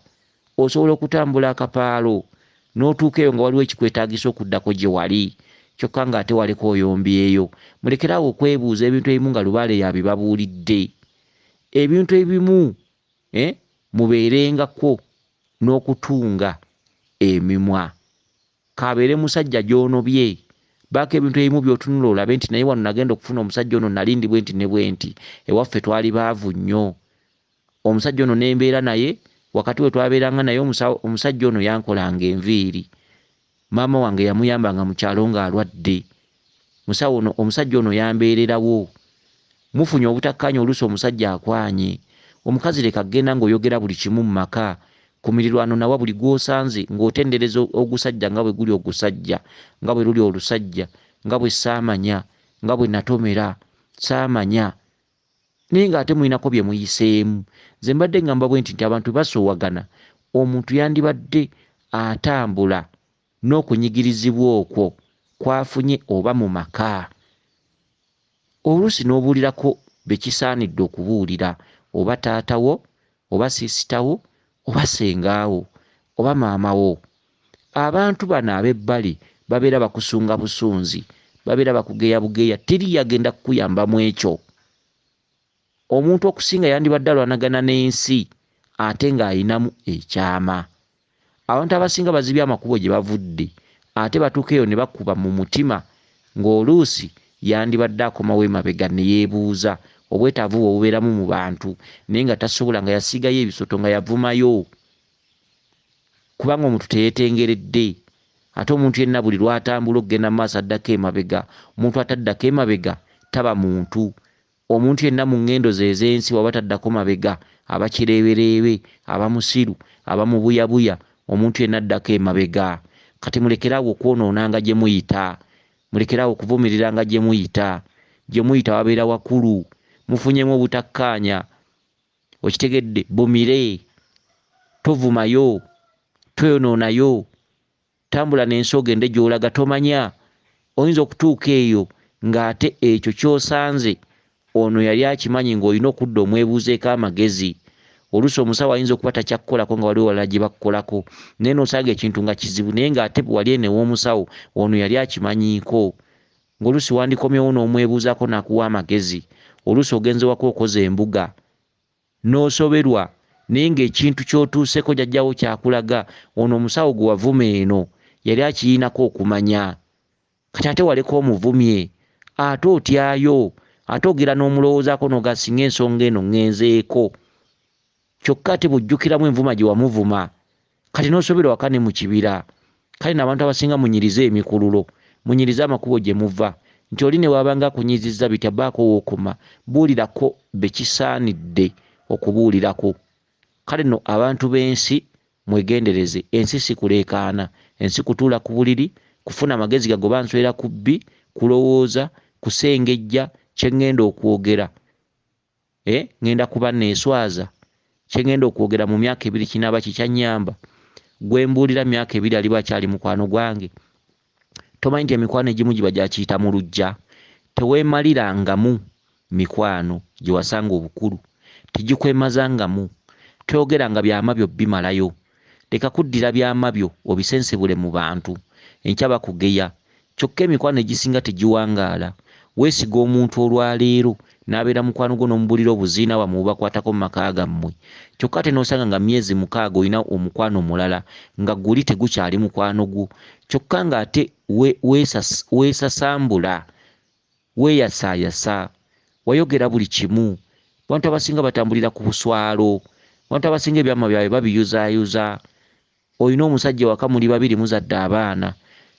Osobola okutambula akapaalo n'otuuka eyo nga waliwo ekikwetaagisa okuddako gye wali. Kyokka ng'ate waleko oyombyeyo. Mulekerawo okwebuuza ebintu ebimu nga Lubaale yabibabuulidde. Ebintu ebimu mubeerengako n'okutunga emimwa. Kabeere musajja gy'onobye. Baako ebintu ebimu by'otunula olabe nti naye wano nagenda okufuna omusajja ono nalindi bwe nti ne bwe nti. Ewaffe twali baavu nnyo. Omusajja ono n'embeera naye wakati we twabeeranga naye omusajja ono yankolanga enviiri. Maama wange yamuyambanga mu kyalo ng'alwadde. Omusajja ono yambeererawo. Mufunye obutakkaanya oluusi omusajja akwanye. Omukazi leka genda ng'oyogera buli kimu mu maka. Ku mirirwano nawa buli gw'osanze ng'otendereza ogusajja nga bwe guli ogusajja, nga bwe luli olusajja, nga bwe saamanya, nga bwe natomera, saamanya. Naye ng'ate mulinako bye muyiseemu. Nze mbadde ngamba bwe nti abantu basoowagana, omuntu yandibadde atambula n'okunyigirizibwa okwo kwafunye oba mu maka. Oluusi n'obuulirako be kisaanidde okubuulira, oba taatawo, oba siisitawo, oba sengaawo, oba maamawo. Abantu bano ab'ebbali babeera bakusunga busunzi, babeera bakugeya bugeya, teri yagenda kukuyambamu ekyo. Omuntu okusinga yandibadde alwanagana n'ensi ate ng'ayinamu ekyama. Abantu abasinga bazibya amakubo gye bavudde ate batuuka eyo ne bakuba mu mutima ng'oluusi yandibadde akomawo emabega ne yeebuuza obwetaavu obubeeramu mu bantu naye nga tasobola nga yasiigayo ebisoto nga yavumayo. Kubanga omuntu teyeetengeredde. Ate omuntu yenna buli lwatambula okugenda mu maaso addako emabega. Omuntu ataddako emabega taba muntu. omuntu yenna mu ngendo ze ez'ensi waba taddako mabega, abakireebereebe, abamusiru, abamubuyabuya, omuntu yenna addako emabega. Kati mulekeraawo okwonoonanga gye muyita, mulekeraawo okuvumiriranga gye muyita. Gye muyita wabeera wakulu, mufunyemu obutakkaanya. Okitegedde? Bumire, tovumayo, toyonoonayo, tambula n'ensi ogende gy'olaga tomanya. Oyinza okutuuka eyo ng'ate ekyo ky'osanze ono yali akimanyi ng'olina okudda omwebuuzeeko amagezi. Oluusi omusawo ayinza okuba takyakkolako nga waliwo walala gye bakkolako, naye n'osanga ekintu nga kizibu naye ng'ate wali eno ew'omusawo ono yali akimanyiiko. Ng'oluusi wandikomyewo n'omwebuuzaako n'akuwa amagezi. Oluusi ogenze wako okoze embuga n'osoberwa, naye ng'ekintu ky'otuuseko jjajjawo kyakulaga ono omusawo gwe wavuma eno yali akiyinako okumanya. Kati ate waleka omuvumye, ate otyayo, ate ogera n'omulowoozaako n'ogasinga ensonga eno ngenzeeko. Kyokka ate bw'ojjukiramu envuma gye wamuvuma, kati n'osobera waka ne mu kibira. Kale n'abantu abasinga munyirize emikululo, munyirize amakubo gye muva, nti oli ne wabanga akunyizizza bitya baako wookoma, buulirako be kisaanidde okubuulirako. Kale nno abantu b'ensi mwegendereze, ensi si kuleekaana, ensi kutuula ku buliri, kufuna amagezi gagoba nswera ku bbi, kulowooza, kusengejja, kye ŋŋenda okwogera. Ŋŋenda kuba neeswaza, kye ŋŋenda okwogera mu myaka 2 kinaaba kikyannyamba. Gwe mbuulira myaka 2 aliba akyali mukwano gwange. Tomanyi nti emikwano egimu giba gyakiyita mu luggya. Teweemalirangamu mikwano gye wasanga obukulu, tegikwemazangamu. Toyogeranga byamabyo bimalayo. Leka kuddira byamabyo obisensebule mu bantu, enkya bakugeya. Kyokka emikwano egisinga tegiwangaala. Weesiga omuntu olwaleero n'abeera mukwano gwo n'omubulira obuziina bwammwe bubakwatako mu maka gammwe. Kyokka ate n'osanga nga myezi 6 olina omukwano mulala nga guli tegukyali mukwano gwo. Kyokka ng'ate weesasambula, weeyasaayasa, wayogera buli kimu. Abantu abasinga batambulira ku buswalo, abantu abasinga ebyama byabwe babiyuzaayuza. Olina omusajja waka muli 2 muzadde abaana,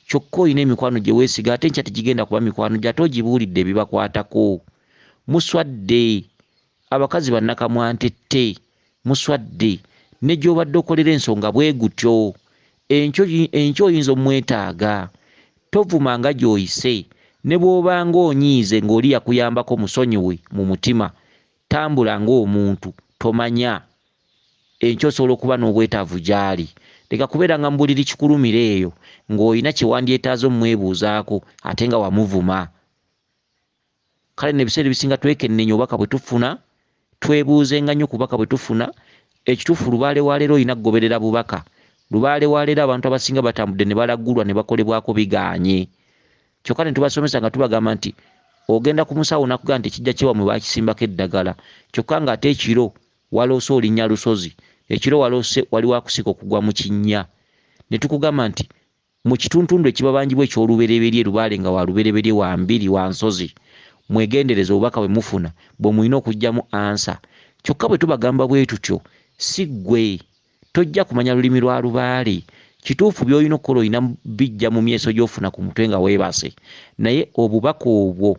kyokka olina emikwano gye weesiga ate nkya tegigenda kuba mikwano gy'ate ogibuulidde ebibakwatako. Muswadde, abakazi bannakamwantette, muswadde. Ne gy'obadde okolera ensonga bwe gutyo. Enkyo oyinza omwetaaga. Tovumanga gy'oyise, ne bw'obanga onyiize ng'oli yakuyambako musonyiwe mu mutima, tambula ng'omuntu, tomanya. Enkyo osobola okuba n'obwetaavu gy'ali. Leka kubeera nga mbuliri kikulumira eyo ng'olina kye wandyetaaze omwebuuzaako ate nga wamuvuma. Kale n'ebiseera ebisinga twekennenya obubaka bwe tufuna, twebuuzenga nnyo ku bubaka bwe tufuna. Ekituufu lubaale wa leero olina kugoberera bubaka. Lubaale wa leero abantu abasinga batambudde ne balaggulwa ne bakolebwako bigaanye. Kyokka ne tubasomesa nga tubagamba nti ogenda ku musawo nakugamba nti ekijja kyewamwe baakisimbako eddagala, kyokka ng'ate ekiro waloose olinnya lusozi, ekiro waloose wali wakusika okugwa mu kinnya. Ne tukugamba nti mu kituntundu ekibabanjibwa eky'olubereberye lubaale nga walubereberye wa mbiri wa nsozi, mwegendereze obubaka bwe mufuna bwe mulina okuggyamu ansa. Kyokka bwe tubagamba bwe tutyo, si ggwe tojja kumanya lulimi lwa lubaale. Kituufu by'olina okukola olina bijja mu myeso gy'ofuna ku mutwe nga weebase, naye obubaka obwo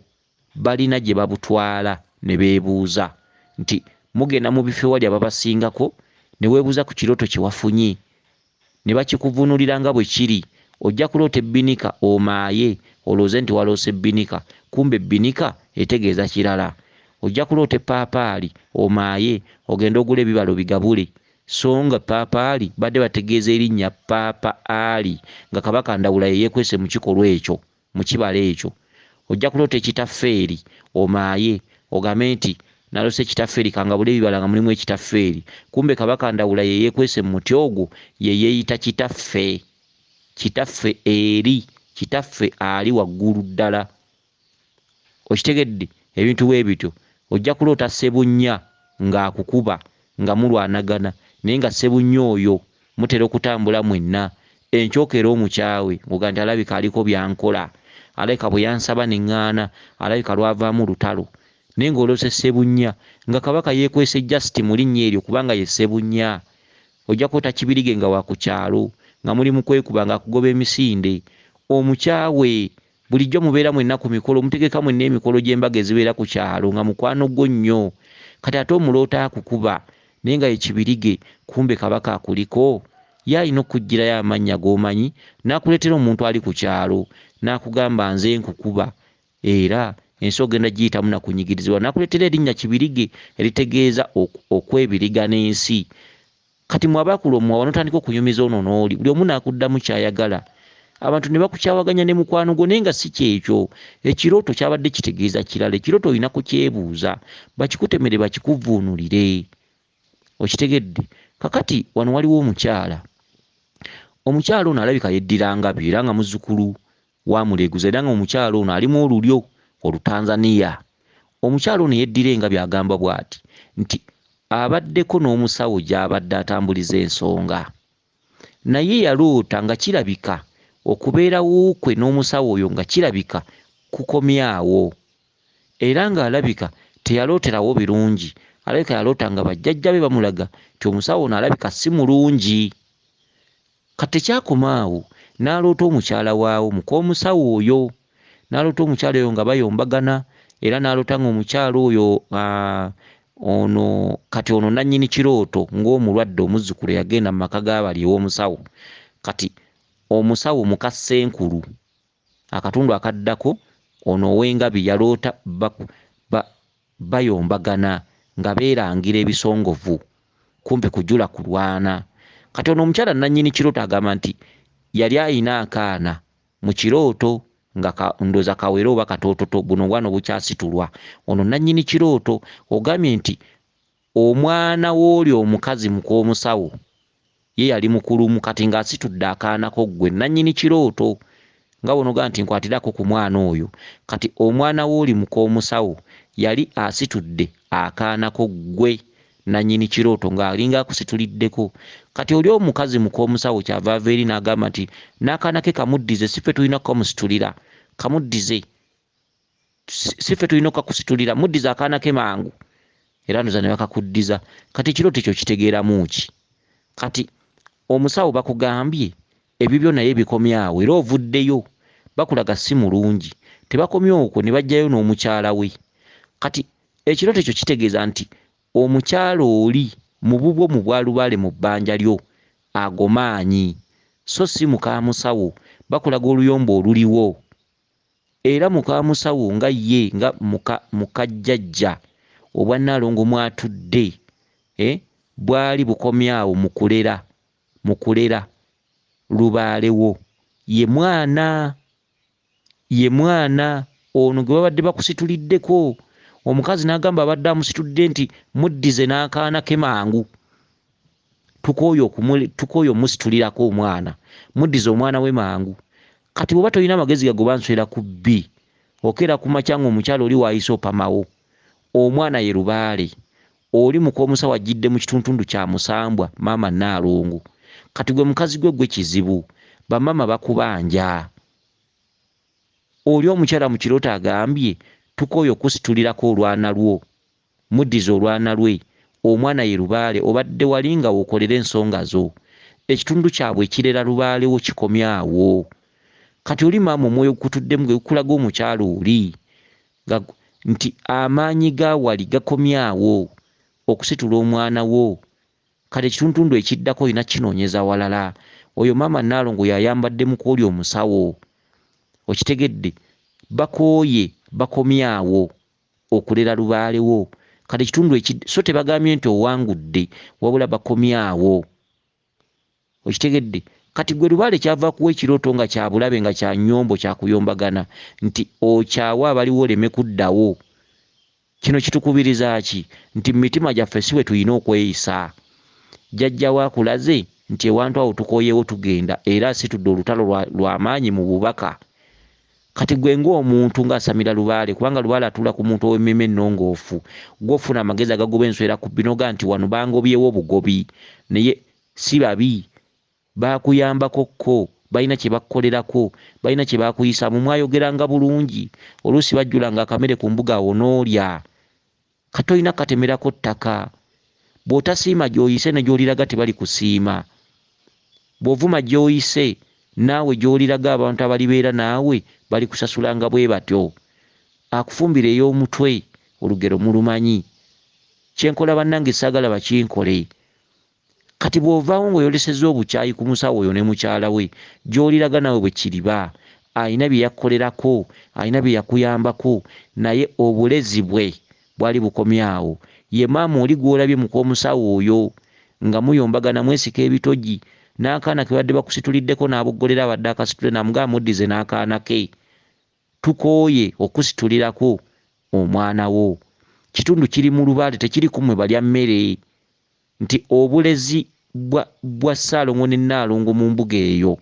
balina gye babutwala ne beebuuza nti mugenda mu bifo ewali ababasingako ne weebuuza ku kirooto kye wafunye, ne bakikuvunulira nga bwe kiri. Ojja kuloota ebbinika omaaye olowooze nti waloose ebbinika, kumbe ebbinika etegeeza kirala. Ojja kuloota epaapaali omaaye ogende ogula ebibalo bigabule, so nga paapaali badde bategeeza erinnya paapaali nga Kabaka Ndawula ye yeekwese mu kikolwa ekyo, mu kibala ekyo. Ojja kuloota ekitaffeeri omaaye ogambe nti naloose ekitaffeeri kangabule ebibala nga mulimu ekitaffeeri, kumbe Kabaka Ndawula ye yeekwese mu muti ogwo ye yeeyita kitaffe. Kitaffe eri, kitaffe ali waggulu ddala. Okitegedde? Ebintu bwe bityo. Ojja kuloota Ssebunnya ng'akukuba nga mulwanagana, naye nga Ssebunnya oyo mutera okutambula mwenna. Enkyokera omukyawe ng'oga nti alabika aliko byankola, alabika bwe yansaba ne ŋŋaana, alabika lwavaamu lutalo. Naye ng'oloose Ssebunnya nga Kabaka yeekwese jasiti mu linnya eryo kubanga ye Ssebunnya. Ojja kuloota Kibirige nga wa ku kyalo nga muli mu kwekuba ng'akugoba emisinde. Omukyawe bulijjo mubeera mwenna ku mikolo mutegeka mwenna emikolo gy'embaga ezibeera ku kyalo nga mukwano gwo nnyo kati ate omuloota akukuba naye nga ekibirige kumbe kabaka akuliko ye alina okugirayo amannya g'omanyi n'akuleetera omuntu ali ku kyalo n'akugamba nze nkukuba era ensi ogenda giyitamu nakunyigirizibwa n'akuleetera erinnya kibirige eritegeeza okwebiriga n'ensi kati mwabakulu omwawa n'otandika okunyumiza ono n'oli buli omu n'akuddamu kyayagala abantu ne bakukyawaganya ne mukwano gwo naye nga si kyekyo ekirooto kyabadde kitegeeza kirala ekirooto olina kukyebuuza bakikutemere bakikuvuunulire okitegedde kakati wano waliwo omukyala ono alabika yeddiranga byo era nga muzzukulu wa Muleguza era nga omukyala ono alimu olulyo olutanzania omukyala ono yeddira engabi agamba bw'ati nti abaddeko n'omusawo gy'abadde atambuliza ensonga naye yaloota nga kirabika okubeerawo kwe n'omusawo oyo nga kirabika kukomyawo era ng'alabika teyalooterawo birungi alabika yaloota nga bajjajja be bamulaga nti omusawo ono alabika si mulungi kati tekyakomaawo n'aloota omukyala waawo muk'omusawo oyo n'aloota omukyala oyo nga bayombagana era n'aloota ng'omukyala oyo ono kati ono nannyini kirooto ng'omulwadde omuzzukulu yagenda mu maka g'abali ew'omusawo kati omusawo muka Ssenkulu akatundu akaddako ono ow'engabi yaloota bayombagana nga beerangira ebisongovu kumpe kujula kulwana kati ono omukyala nannyini kirooto agamba nti yali ayina akaana mu kirooto nga ndoza kawere oba katoototo buno bwana bukyasitulwa ono nannyini kirooto ogambye nti omwana w'oli omukazi muk'omusawo ye yali mukulumu kati ng'asitudde akaanako ggwe nannyini kirooto nga wonoga nti nkwatirako ku mwana oyo kati omwana w'oli muk'omusawo yali asitudde akaanako ggwe nannyini kirooto ng'alinga akusituliddeko kati oli omukazi muk'omusawo kyava ava eri n'agamba nti n'akaana ke kamuddize si ffe tulina kukamusitulira kamuddize si ffe tulina okukakusitulira muddize akaana ke mangu era ndoza ne bakakuddiza kati ekirooto ekyo kitegeeramu ki kati omusawo bakugambye ebibyo naye bikomyawo era ovuddeyo bakulaga si mulungi tebakomya okwo ne bajjayo n'omukyala we kati ekirooto ekyo kitegeeza nti omukyala oli mu bubwo mu bwalubaale mu bbanja lyo agomaanyi so si mukaamusawo bakulaga oluyombo oluliwo era mukaamusawo nga ye nga mukajjajja obwannaalongo mwatudde bwali bukomyawo mu kulera lubaalewo ye mwana ono gwe babadde bakusituliddeko omukazi n'agamba abadde amusitudde nti muddize n'akaana ke mangu tukooyo omusitulirako omwana muddize omwana we mangu kati bw'oba tolina amagezi gagoba nswera ku bbi okeera ku makya ng'omukyala oli waayise opamawo omwana ye lubaale oli muk'omusawo ajjidde mu kituntundu kya Musambwa maama Nnaalongo kati gwe mukazi gwe kizibu bamama bakubanja oli omukyala mu kirooto agambye tukooyo okusitulirako olwana lwo muddize olwana lwe omwana ye lubaale obadde wali nga wokolera ensonga zo ekitundu kyabwe ekirera lubaalewo kikomyawo kati oli maama omwoyo gukutuddemu gwe gukulaga omukyala oli nti amaanyi ga wali gakomyawo okusitula omwana wo kale ekituntundu ekiddako olina kinoonyeza walala oyo maama Nnaalongo yayambadde mukooli omusawo okitegedde bakooye bakomyawo okulera lubaalewo kale ekitundu so tebagambye nti owangudde wabula bakomyawo okitegedde kati gwe lubaale kyava kuwa ekirooto nga kya bulabe nga kya nnyombo kya kuyombagana nti okyawa abaliwo oleme kuddawo kino kitukubiriza ki nti mu mitima gyaffe si bwe tulina okweyisa jjajjawo akulaze nti ewantu awo tukooyewo tugenda era situdde olutalo lw'amaanyi mu bubaka kati gwe ng'omuntu ng'asamira lubaale kubanga lubaale atuula ku muntu ow'emmeme ennongoofu gw'ofuna amagezi agagoba enswera ku binoga nti wano bangobyewo obugobi naye si babi baakuyambako kko balina kye bakkolerako balina kye baakuyisaamu mwayogeranga bulungi oluusi bajjulanga akamere ku mbuga awo n'olya kati olina katemerako ttaka bw'otasiima gy'oyise ne gy'oliraga tebali kusiima bw'ovuma gy'oyise naawe gy'oliraga abantu abalibeera naawe bali kusasulanga bwe batyo. Akufumbira ey'omutwe olugero mulumanyi. Kyenkola bannange saagala bakinkole. Kati bw'ovaawo ng'oyolesezza obukyayi ku musawo oyo ne mukyala we, gy'oliraga naawe bwe kiriba. Ayina bye yakkolerako, ayina bye yakuyambako, naye obulezi bwe bwali bukomyawo. Ye maama oli gw'olabye mukomusawo oyo nga muyombagana mwesika ebitogi, n'akaana ke badde bakusituliddeko n'aboggolera abadde akasitule namugamba muddize n'akaana ke. Tukooye okusitulirako omwana wo. Kitundu kiri mu lubaale tekiri kumwe balya mmere. Nti obulezi bwa Ssaalongo ne Nnaalongo mu mbuga eyo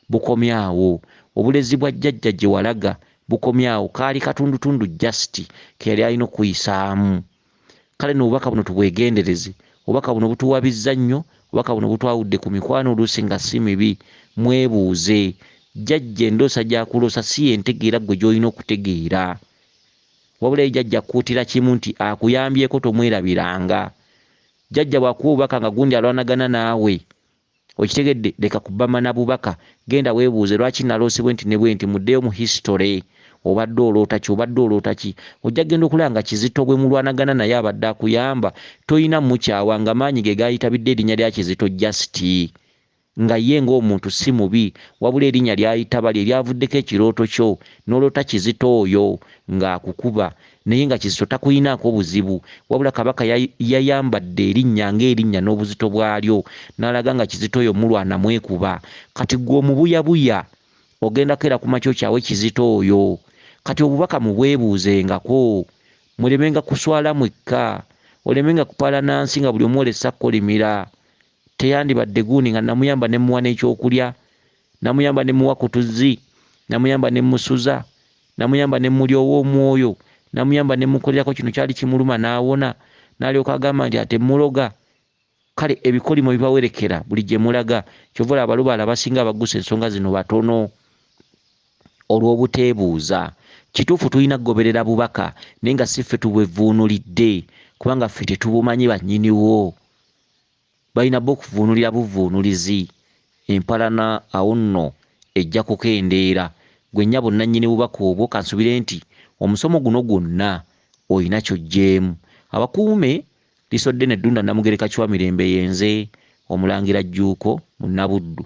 bukomyawo. Obulezi bwa jjajja gye walaga bukomyawo. Kaali katundutundu just ke yali alina okuyisaamu. Kale n'obubaka buno tubwegendereze. Obubaka buno butuwabizza nnyo, obubaka buno butwawudde ku mikwano oluusi nga si mibi. Mwebuuze. Jjajja endoosa gy'akuloosa si yentegeera ggwe gy'olina okutegeera. Wabula ye jjajja akkuutira kimu nti akuyambyeko tomwerabiranga. Jjajja bw'akuwa obubaka nga gundi alwanagana naawe, okitegedde, leka kubama na bubaka. Genda weebuuze lwaki naloosebwe nti ne bwe nti, muddeyo mu history. Obadde oloota ki? Ojja genda okulaba nga Kizito bwe mulwanagana naye abadde akuyamba, toyina mukyawa nga maanyi ge gaayitabidde erinnya lya Kizito just. Nga ye ng'omuntu si mubi, wabula erinnya ly'ayitaba lye lyavuddeko ekirooto kyo, n'oloota Kizito oyo ng'akukuba. Naye nga Kizito takuyinaako buzibu, wabula Kabaka yayambadde erinnya ng'erinnya n'obuzito bwalyo, n'alaga nga Kizito oyo mulwana mwekuba. Kati gwe omubuyabuya ogenda kera ku makyo kyawe Kizito oyo. Kati obubaka mubwebuuzengako, mulemenga kuswala mwekka, olemenga kupaala nansi nga buli omu olessa kkolimira. Teyandibadde guuni nga namuyamba ne muwa n'ekyokulya, namuyamba ne muwa ku tuzzi, namuyamba ne musuza, namuyamba ne mulyowa omwoyo, namuyamba ne mukolerako kino kyali kimuluma n'awona, n'alyoka agamba nti ate muloga. Kale ebikolimo bibawerekera buli gye mulaga. Kyova abalubaala abasinga abagusa ensonga zino batono olw'obuteebuuza. Kituufu tulina kugoberera bubaka naye nga si ffe tubwevuunulidde, kubanga ffe tetubumanyi bannyiniwo. Balina bo okuvuunulira buvuunulizi. Empalana awo nno ejja kukendeera. Gwe nnyabo nannyini bubaka obwo kansubire nti omusomo guno gwonna olina ky'oggyeemu. Abakuume Lisodde ne Ddunda Namugereka Kiwamirembe yenze Omulangira Jjuuko mu Nnabuddu.